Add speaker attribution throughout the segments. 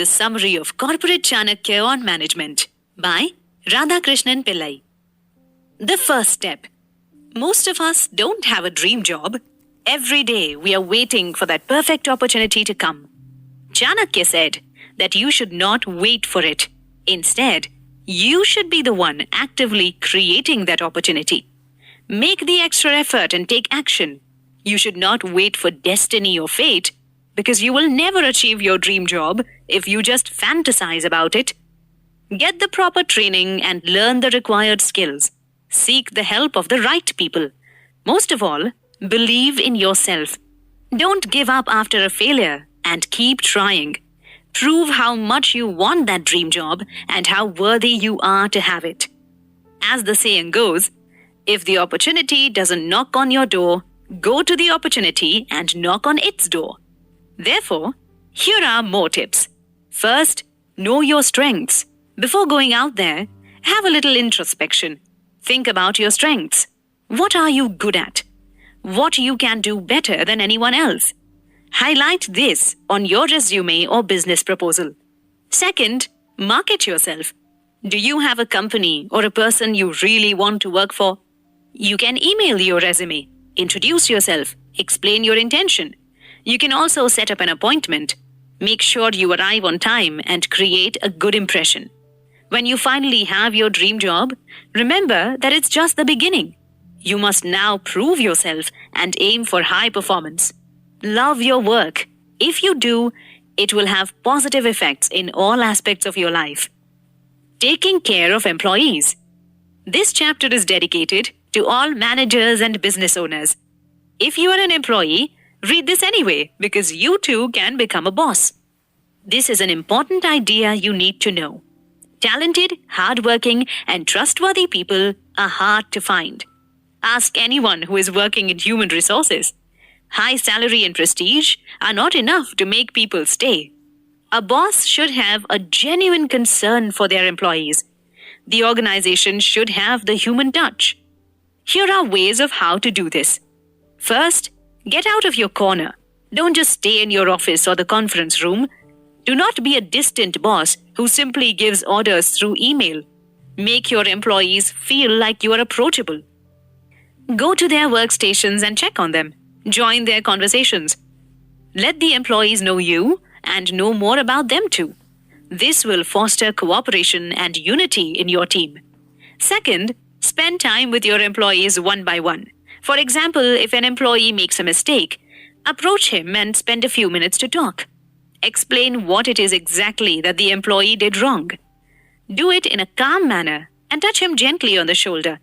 Speaker 1: The Summary of Corporate Chanakya on Management by Radhakrishnan Pillai. The first step. Most of us don't have a dream job. Every day we are waiting for that perfect opportunity to come. Chanakya said that you should not wait for it. Instead, you should be the one actively creating that opportunity. Make the extra effort and take action. You should not wait for destiny or fate, because you will never achieve your dream job if you just fantasize about it. Get the proper training and learn the required skills. Seek the help of the right people. Most of all, believe in yourself. Don't give up after a failure and keep trying. Prove how much you want that dream job and how worthy you are to have it. As the saying goes, if the opportunity doesn't knock on your door, go to the opportunity and knock on its door. Therefore, here are more tips. First, know your strengths. Before going out there, have a little introspection. Think about your strengths. What are you good at? What you can do better than anyone else? Highlight this on your resume or business proposal. Second, market yourself. Do you have a company or a person you really want to work for? You can email your resume, introduce yourself, explain your intention. You can also set up an appointment. Make sure you arrive on time and create a good impression. When you finally have your dream job, remember that it's just the beginning. You must now prove yourself and aim for high performance. Love your work. If you do, it will have positive effects in all aspects of your life. Taking care of employees. This chapter is dedicated to all managers and business owners. If you are an employee, read this anyway because you too can become a boss. This is an important idea you need to know. Talented, hardworking, and trustworthy people are hard to find. Ask anyone who is working in human resources. High salary and prestige are not enough to make people stay. A boss should have a genuine concern for their employees. The organization should have the human touch. Here are ways of how to do this. First, get out of your corner. Don't just stay in your office or the conference room. Do not be a distant boss who simply gives orders through email. Make your employees feel like you are approachable. Go to their workstations and check on them. Join their conversations. Let the employees know you and know more about them too. This will foster cooperation and unity in your team. Second, spend time with your employees one by one. For example, if an employee makes a mistake, approach him and spend a few minutes to talk. Explain what it is exactly that the employee did wrong. Do it in a calm manner and touch him gently on the shoulder.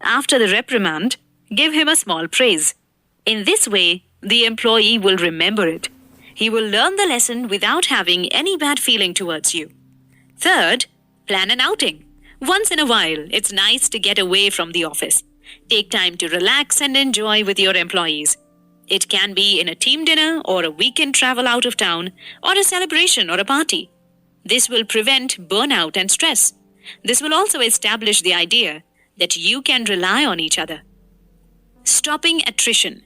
Speaker 1: After the reprimand, give him a small praise. In this way, the employee will remember it. He will learn the lesson without having any bad feeling towards you. Third, plan an outing. Once in a while, it's nice to get away from the office. Take time to relax and enjoy with your employees. It can be in a team dinner or a weekend travel out of town or a celebration or a party. This will prevent burnout and stress. This will also establish the idea that you can rely on each other. Stopping attrition.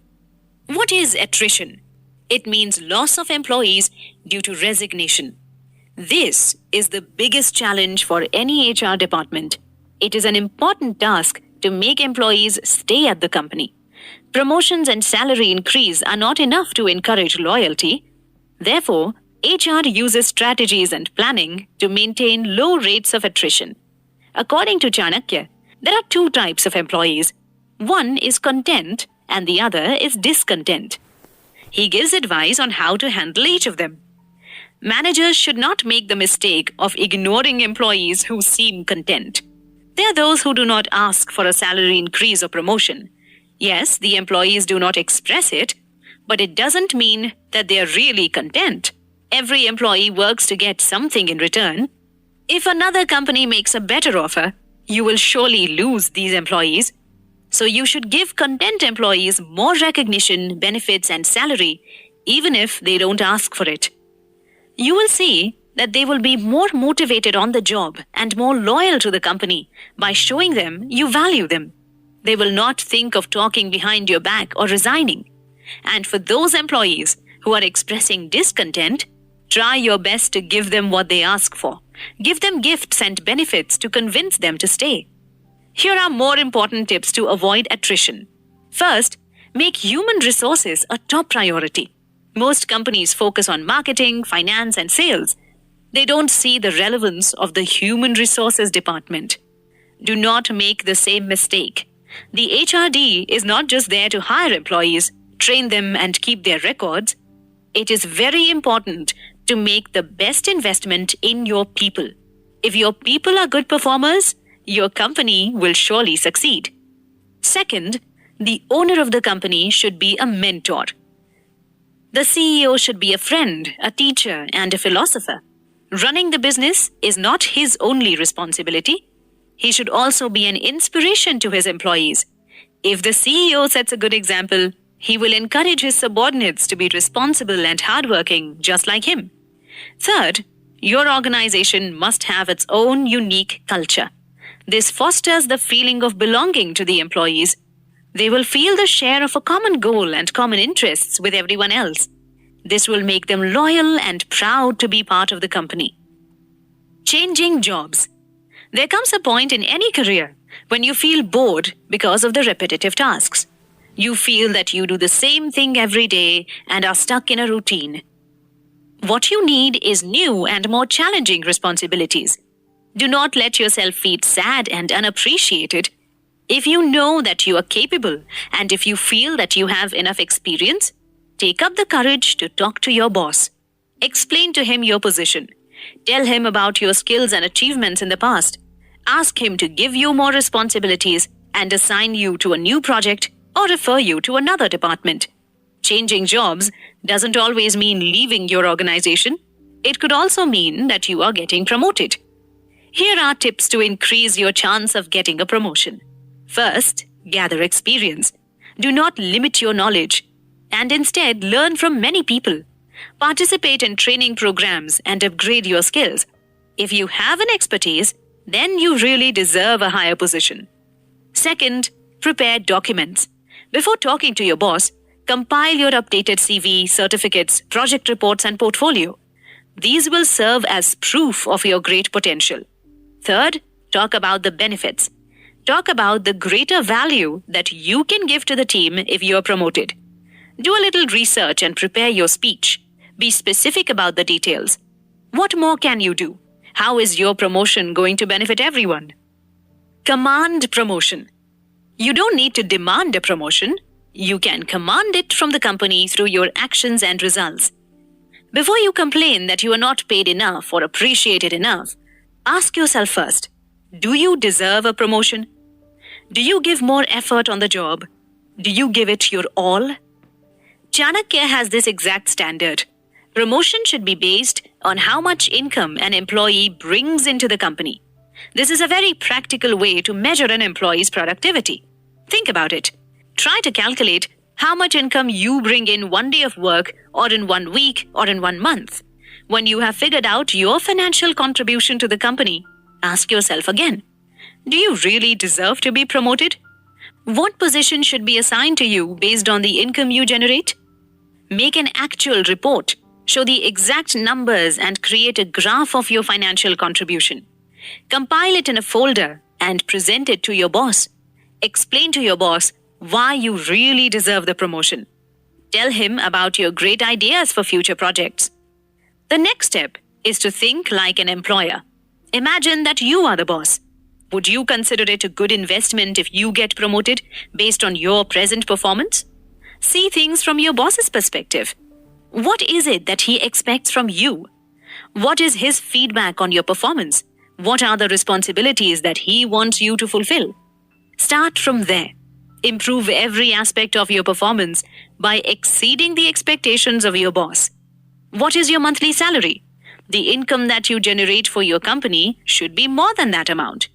Speaker 1: What is attrition? It means loss of employees due to resignation. This is the biggest challenge for any HR department. It is an important task to make employees stay at the company. Promotions and salary increase are not enough to encourage loyalty. Therefore, HR uses strategies and planning to maintain low rates of attrition. According to Chanakya, there are two types of employees. One is content and the other is discontent. He gives advice on how to handle each of them. Managers should not make the mistake of ignoring employees who seem content. There are those who do not ask for a salary increase or promotion. Yes, the employees do not express it, but it doesn't mean that they are really content. Every employee works to get something in return. If another company makes a better offer, you will surely lose these employees. So you should give content employees more recognition, benefits, and salary, even if they don't ask for it. You will see that they will be more motivated on the job and more loyal to the company by showing them you value them. They will not think of talking behind your back or resigning. And for those employees who are expressing discontent, Try your best to give them what they ask for. Give them gifts and benefits to convince them to stay. Here are more important tips to avoid attrition. First, make human resources a top priority. Most companies focus on marketing, finance, and sales. They don't see the relevance of the human resources department. Do not make the same mistake. The HRD is not just there to hire employees, train them, and keep their records. It is very important to make the best investment in your people. If your people are good performers, your company will surely succeed. Second, the owner of the company should be a mentor. The CEO should be a friend, a teacher, and a philosopher. Running the business is not his only responsibility. He should also be an inspiration to his employees. If the CEO sets a good example, he will encourage his subordinates to be responsible and hardworking just like him. Third, your organization must have its own unique culture. This fosters the feeling of belonging to the employees. They will feel the share of a common goal and common interests with everyone else. This will make them loyal and proud to be part of the company. Changing jobs. There comes a point in any career when you feel bored because of the repetitive tasks. You feel that you do the same thing every day and are stuck in a routine. What you need is new and more challenging responsibilities. Do not let yourself feel sad and unappreciated. If you know that you are capable and if you feel that you have enough experience, take up the courage to talk to your boss. Explain to him your position. Tell him about your skills and achievements in the past. Ask him to give you more responsibilities and assign you to a new project or refer you to another department. Changing jobs doesn't always mean leaving your organization. It could also mean that you are getting promoted. Here are tips to increase your chance of getting a promotion. First, gather experience. Do not limit your knowledge and instead learn from many people. Participate in training programs and upgrade your skills. If you have an expertise, then you really deserve a higher position. Second, prepare documents. Before talking to your boss, compile your updated CV, certificates, project reports, and portfolio. These will serve as proof of your great potential. Third, talk about the benefits. Talk about the greater value that you can give to the team if you are promoted. Do a little research and prepare your speech. Be specific about the details. What more can you do? How is your promotion going to benefit everyone? Command promotion. You don't need to demand a promotion. You can command it from the company through your actions and results. Before you complain that you are not paid enough or appreciated enough, ask yourself first, do you deserve a promotion? Do you give more effort on the job? Do you give it your all? Chanakya has this exact standard. Promotion should be based on how much income an employee brings into the company. This is a very practical way to measure an employee's productivity. Think about it. Try to calculate how much income you bring in one day of work or in 1 week or in 1 month. When you have figured out your financial contribution to the company, ask yourself again, do you really deserve to be promoted? What position should be assigned to you based on the income you generate? Make an actual report. Show the exact numbers and create a graph of your financial contribution. Compile it in a folder and present it to your boss. Explain to your boss why you really deserve the promotion. Tell him about your great ideas for future projects. The next step is to think like an employer. Imagine that you are the boss. Would you consider it a good investment if you get promoted based on your present performance? See things from your boss's perspective. What is it that he expects from you? What is his feedback on your performance? What are the responsibilities that he wants you to fulfill? Start from there. Improve every aspect of your performance by exceeding the expectations of your boss. What is your monthly salary? The income that you generate for your company should be more than that amount.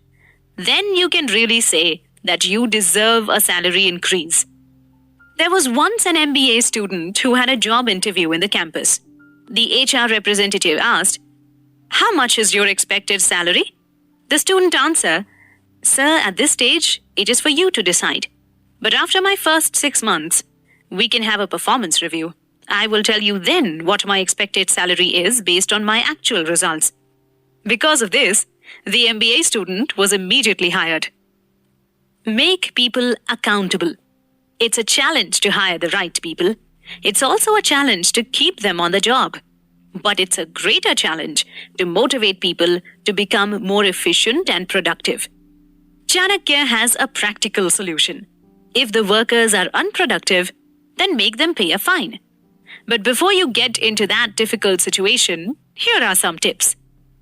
Speaker 1: Then you can really say that you deserve a salary increase. There was once an MBA student who had a job interview in the campus. The HR representative asked, "How much is your expected salary?" The student answered, "Sir, at this stage, it is for you to decide. But after my first 6 months, we can have a performance review. I will tell you then what my expected salary is based on my actual results. Because of this, the MBA student was immediately hired. Make people accountable. It's a challenge to hire the right people. It's also a challenge to keep them on the job. But it's a greater challenge to motivate people to become more efficient and productive. Chanakya has a practical solution. If the workers are unproductive, then make them pay a fine. But before you get into that difficult situation, here are some tips.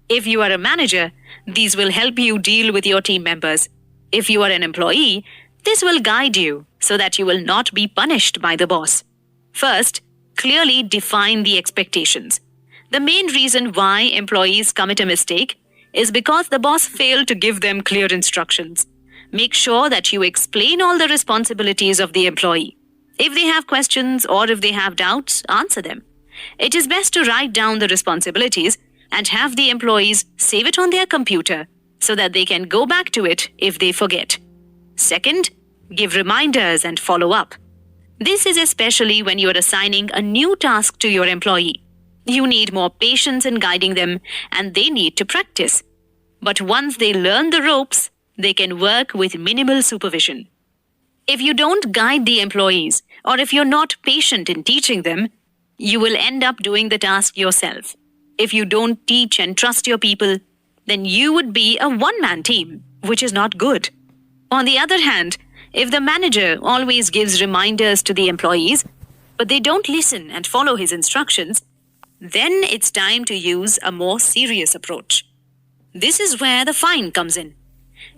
Speaker 1: If you are a manager, these will help you deal with your team members. If you are an employee, this will guide you so that you will not be punished by the boss. First, clearly define the expectations. The main reason why employees commit a mistake is because the boss failed to give them clear instructions. Make sure that you explain all the responsibilities of the employee. If they have questions or if they have doubts, answer them. It is best to write down the responsibilities and have the employees save it on their computer so that they can go back to it if they forget. Second, give reminders and follow up. This is especially when you are assigning a new task to your employee. You need more patience in guiding them and they need to practice. But once they learn the ropes, they can work with minimal supervision. If you don't guide the employees or if you're not patient in teaching them, you will end up doing the task yourself. If you don't teach and trust your people, then you would be a one-man team, which is not good. On the other hand, if the manager always gives reminders to the employees, but they don't listen and follow his instructions, then it's time to use a more serious approach. This is where the fine comes in.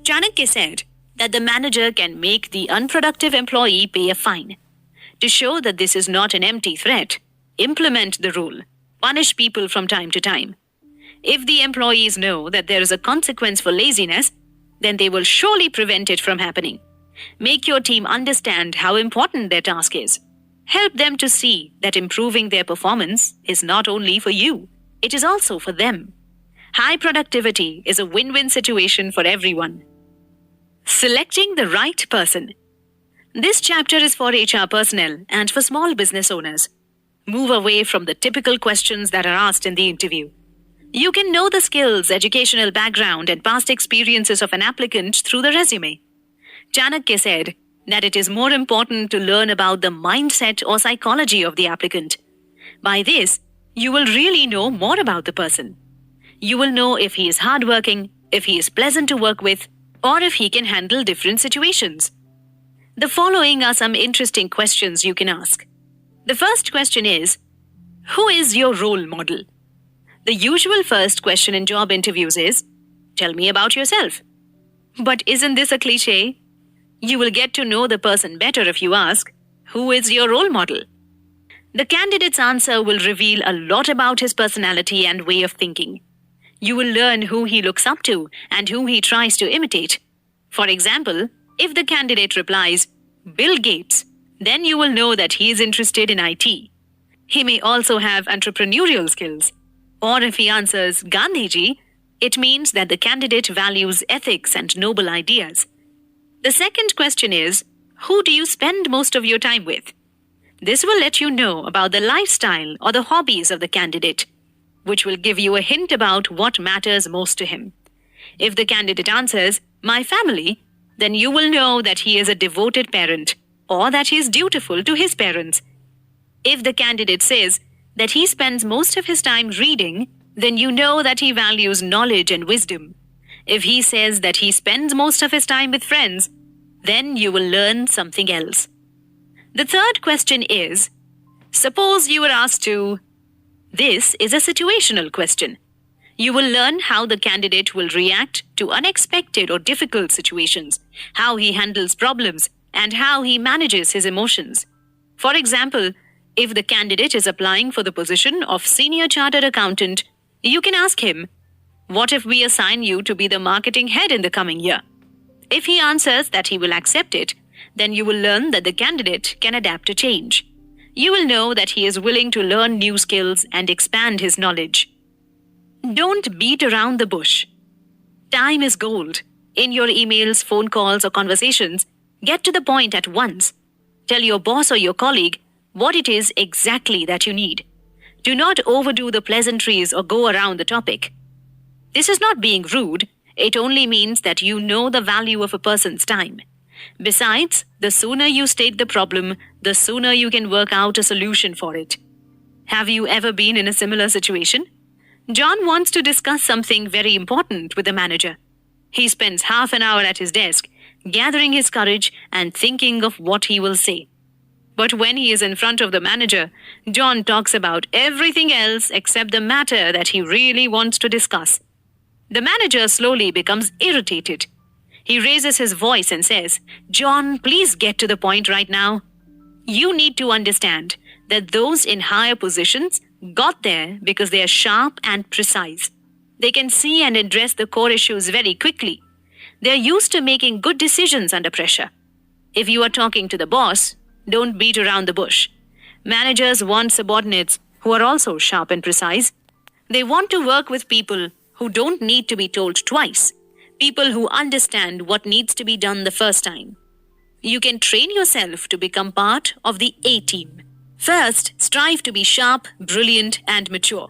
Speaker 1: Chanakya said that the manager can make the unproductive employee pay a fine. To show that this is not an empty threat, implement the rule. Punish people from time to time. If the employees know that there is a consequence for laziness, then they will surely prevent it from happening. Make your team understand how important their task is. Help them to see that improving their performance is not only for you, it is also for them. High productivity is a win-win situation for everyone. Selecting the right person. This chapter is for HR personnel and for small business owners. Move away from the typical questions that are asked in the interview. You can know the skills, educational background, and past experiences of an applicant through the resume. Chanakya said that it is more important to learn about the mindset or psychology of the applicant. By this, you will really know more about the person. You will know if he is hardworking, if he is pleasant to work with, or if he can handle different situations. The following are some interesting questions you can ask. The first question is, who is your role model? The usual first question in job interviews is, tell me about yourself. But isn't this a cliche? You will get to know the person better if you ask, who is your role model? The candidate's answer will reveal a lot about his personality and way of thinking. You will learn who he looks up to and who he tries to imitate. For example, if the candidate replies, Bill Gates, then you will know that he is interested in IT. He may also have entrepreneurial skills. Or if he answers Gandhiji, it means that the candidate values ethics and noble ideas. The second question is, who do you spend most of your time with? This will let you know about the lifestyle or the hobbies of the candidate, which will give you a hint about what matters most to him. If the candidate answers, my family, then you will know that he is a devoted parent or that he is dutiful to his parents. If the candidate says that he spends most of his time reading, then you know that he values knowledge and wisdom. If he says that he spends most of his time with friends, then you will learn something else. The third question is, suppose you were asked to... This is a situational question. You will learn how the candidate will react to unexpected or difficult situations, how he handles problems, and how he manages his emotions. For example, if the candidate is applying for the position of senior chartered accountant, you can ask him, what if we assign you to be the marketing head in the coming year? If he answers that he will accept it, then you will learn that the candidate can adapt to change. You will know that he is willing to learn new skills and expand his knowledge. Don't beat around the bush. Time is gold. In your emails, phone calls, or conversations, get to the point at once. Tell your boss or your colleague what it is exactly that you need. Do not overdo the pleasantries or go around the topic. This is not being rude, it only means that you know the value of a person's time. Besides, the sooner you state the problem, the sooner you can work out a solution for it. Have you ever been in a similar situation? John wants to discuss something very important with the manager. He spends half an hour at his desk, gathering his courage and thinking of what he will say. But when he is in front of the manager, John talks about everything else except the matter that he really wants to discuss. The manager slowly becomes irritated. He raises his voice and says, "John, please get to the point right now. You need to understand that those in higher positions got there because they are sharp and precise. They can see and address the core issues very quickly. They are used to making good decisions under pressure. If you are talking to the boss, don't beat around the bush. Managers want subordinates who are also sharp and precise. They want to work with people who don't need to be told twice, people who understand what needs to be done the first time. You can train yourself to become part of the A team. First, strive to be sharp, brilliant, and mature.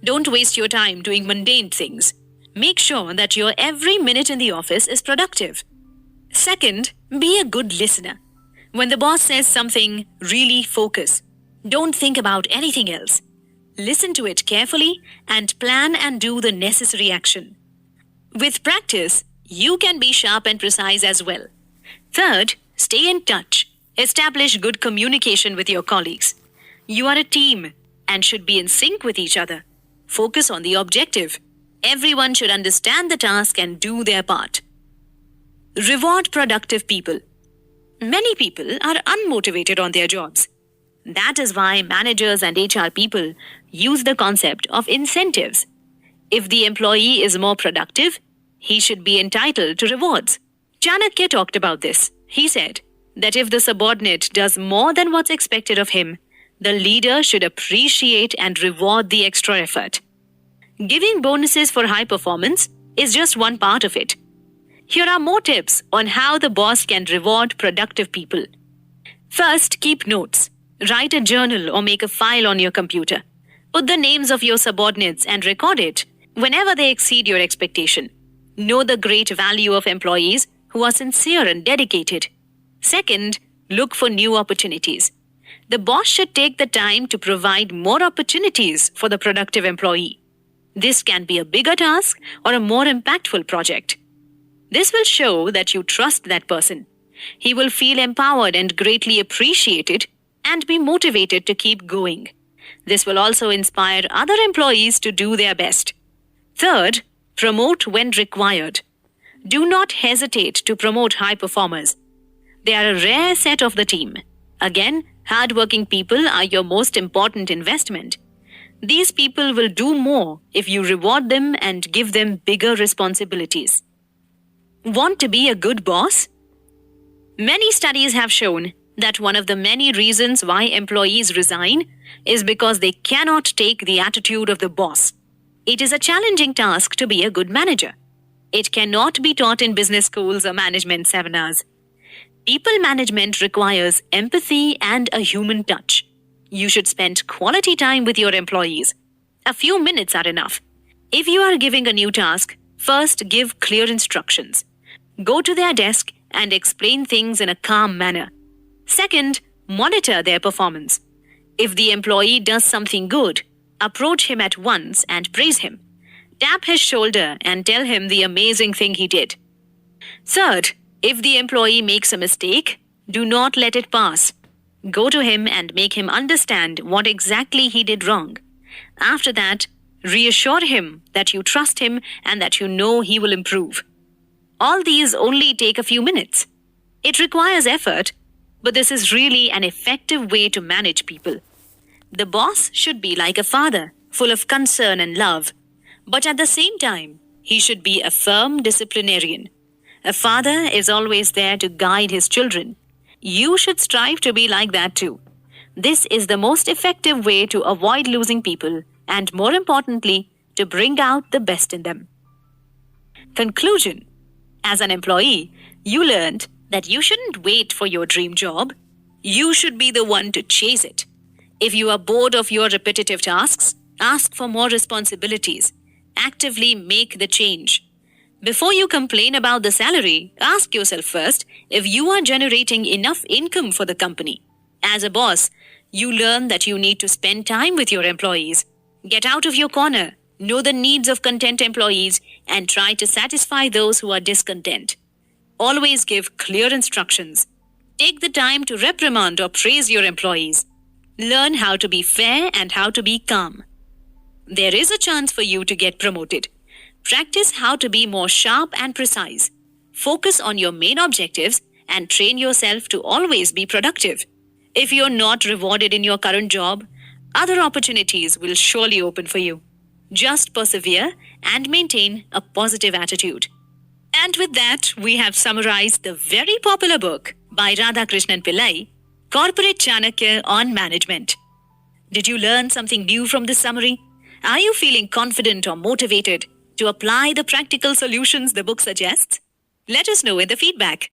Speaker 1: Don't waste your time doing mundane things. Make sure that your every minute in the office is productive. Second, be a good listener. When the boss says something, really focus. Don't think about anything else. Listen to it carefully and plan and do the necessary action. With practice, you can be sharp and precise as well. Third, stay in touch. Establish good communication with your colleagues. You are a team and should be in sync with each other. Focus on the objective. Everyone should understand the task and do their part. Reward productive people. Many people are unmotivated on their jobs. That is why managers and HR people use the concept of incentives. If the employee is more productive, he should be entitled to rewards. Chanakya talked about this. He said that if the subordinate does more than what's expected of him, the leader should appreciate and reward the extra effort. Giving bonuses for high performance is just one part of it. Here are more tips on how the boss can reward productive people. First, keep notes. Write a journal or make a file on your computer. Put the names of your subordinates and record it whenever they exceed your expectation. Know the great value of employees who are sincere and dedicated. Second, look for new opportunities. The boss should take the time to provide more opportunities for the productive employee. This can be a bigger task or a more impactful project. This will show that you trust that person. He will feel empowered and greatly appreciated and be motivated to keep going. This will also inspire other employees to do their best. Third, promote when required. Do not hesitate to promote high performers. They are a rare set of the team. Again, hardworking people are your most important investment. These people will do more if you reward them and give them bigger responsibilities. Want to be a good boss? Many studies have shown that one of the many reasons why employees resign is because they cannot take the attitude of the boss. It is a challenging task to be a good manager. It cannot be taught in business schools or management seminars. People management requires empathy and a human touch. You should spend quality time with your employees. A few minutes are enough. If you are giving a new task, first give clear instructions. Go to their desk and explain things in a calm manner. Second, monitor their performance. If the employee does something good, approach him at once and praise him. Tap his shoulder and tell him the amazing thing he did. Third, if the employee makes a mistake, do not let it pass. Go to him and make him understand what exactly he did wrong. After that, reassure him that you trust him and that you know he will improve. All these only take a few minutes. It requires effort, but this is really an effective way to manage people. The boss should be like a father, full of concern and love. But at the same time, he should be a firm disciplinarian. A father is always there to guide his children. You should strive to be like that too. This is the most effective way to avoid losing people and, more importantly, to bring out the best in them. Conclusion. As an employee, you learned that you shouldn't wait for your dream job. You should be the one to chase it. If you are bored of your repetitive tasks, ask for more responsibilities. Actively make the change. Before you complain about the salary, ask yourself first if you are generating enough income for the company. As a boss, you learn that you need to spend time with your employees. Get out of your corner, know the needs of content employees, and try to satisfy those who are discontent. Always give clear instructions. Take the time to reprimand or praise your employees. Learn how to be fair and how to be calm. There is a chance for you to get promoted. Practice how to be more sharp and precise. Focus on your main objectives and train yourself to always be productive. If you're not rewarded in your current job, other opportunities will surely open for you. Just persevere and maintain a positive attitude. And with that, we have summarized the very popular book by Radhakrishnan Pillai, Corporate Chanakya on Management. Did you learn something new from this summary? Are you feeling confident or motivated to apply the practical solutions the book suggests? Let us know in the feedback.